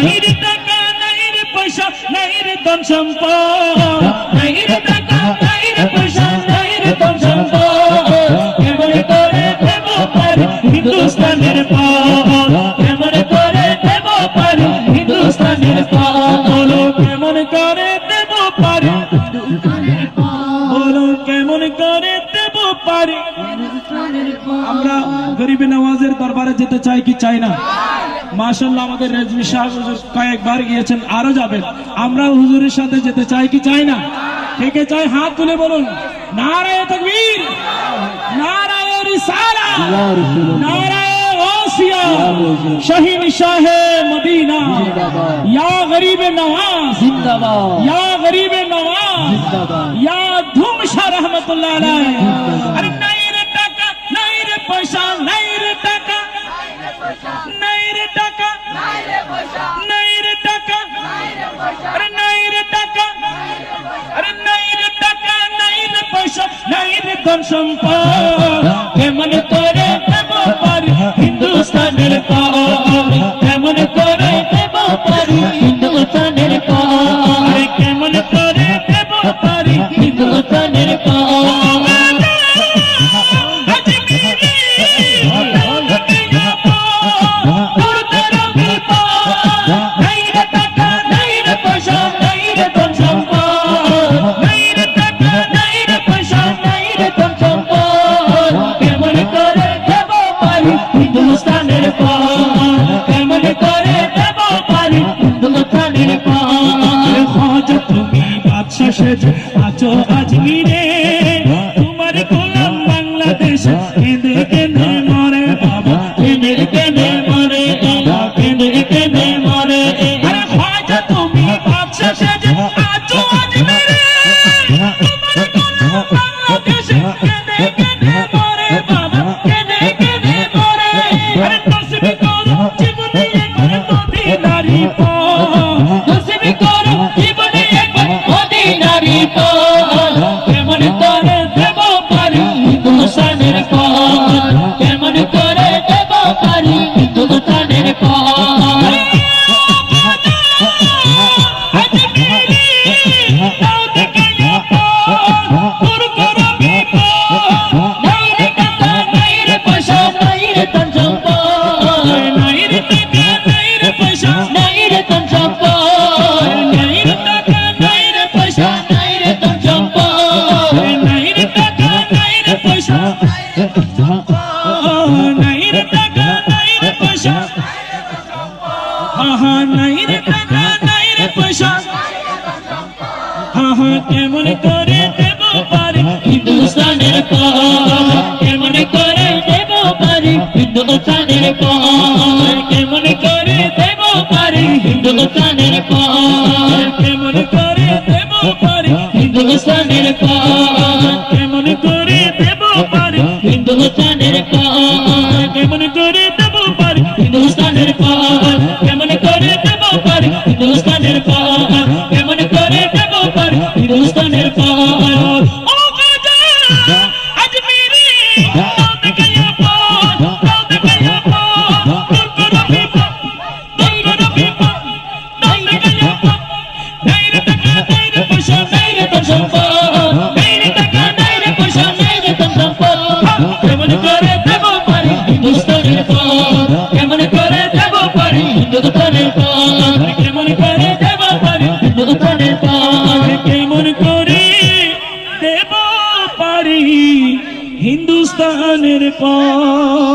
নাই রে টাকা নাই রে পয়সা নাই রে ধন সম্পদ, নাই রে টাকা নাই রে পয়সা নাই রে ধন সম্পদ, কেমন করে দেব পারি হিন্দুস্তানের পথ, কেমন করে দেব পারি হিন্দুস্তানের পথ, বলো কেমন করে দেব পারি হিন্দুস্তানের পথ, বলো কেমন করে দেব পারি। আমরা গরিবে নওয়াজের দরবারে যেতে চাই কি চাই না? মাশাআল্লাহ আমাদের রেজভী সাহেব হুজুর কয়েকবার গিয়েছেন, আরো যাবেন। আমরা হুজুরের সাথে যেতে চাই কি চাই না? কে চাই হাত তুলে বলুন। নারায়ে তাকবীর, নারায়ে রিসালাত, নারায়ে গাউসিয়া, শাহিন শাহে মদিনা, ইয়া গরিবে নওয়াজ জিন্দাবাদ, ইয়া গরিবে নওয়াজ জিন্দাবাদ, ইয়া ধুমশা রহমাতুল্লাহ আলাইহি। আরে নাই রে টাকা নাই রে পয়সা নাই রে টাকা নাই রে টাকা নাই রে পয়সা নাই রে টাকা নাই রে পয়সা, আরে নাই রে টাকা আরে নাই রে টাকা নাই রে পয়সা নাই রে ধন সম্পদ, কেমন করে দেব পারি হিন্দুস্তানের পথ, কেমন করে দেব পারি হিন্দুস্তানের পথ, আরে কেমন করে দেব পারি হিন্দুস্তানের পথ। হিন্দুস্তানের পথ, কেমন করে দেব পারি হিন্দুস্তানের পথ। খাজা তুমি বাদশা সেজে আছো আজমিরে, তোমার গোলাম বাংলাদেশ কেঁদে কেঁদে মরে বাবা, কেঁদে কেঁদে মরে বাবা, কেঁদে কেঁদে মরে। আরে খাজা তুমি বাদশা সেজে আছো আজমিরে, তোমার গোলাম বাংলাদেশ কেঁদে কেঁদে মরে বাবা, কেঁদে কেঁদে মরে। আরে নসিব করো জীবনে একবার মদিনারি পথ, নসিব করো জীবনে একবার মদিনারি পথ, কেমন করে দেব পারি হিন্দুস্তানের পথ, কেমন করে দেব পারি হিন্দুস্তানের পথ। কেমন করে দেব পারি হিন্দুস্তানের পথ, কেমন করে দেব পারি হিন্দুস্তানের পথ, কেমন করে দেব পারি হিন্দুস্তানের পথ, কেমন করে দেব পারি হিন্দুস্তানের পথ, কেমন করে দেব পারি হিন্দুস্তানের পথ, কেমন করে দেব পারি হিন্দুস্তানের পথ, কেমন করে দেব পারি হিন্দুস্তানের পথ, কেমন করে দেব পারি হিন্দুস্তানের পথ। ও খাজা আজমিরি দাও দেখাইয়া পথ, দাও দেখাইয়া পথ, দূর করো বিপদ, দূর করো বিপদ, দাও দেখাইয়া পথ। নাই রে টাকা নাই রে পয়সা নাই রে ধন সম্পদ, নাই রে টাকা নাই রে পয়সা নাই রে ধন সম্পদ, কেমন করে দেব পারি হিন্দুস্তানের পথ, কেমন করে দেব পারি হিন্দুস্তানের পথ, কেমন করে দেব পারি হিন্দুস্তানের পথ, কেমন করে দেব পারি হিন্দুস্তানের পথ।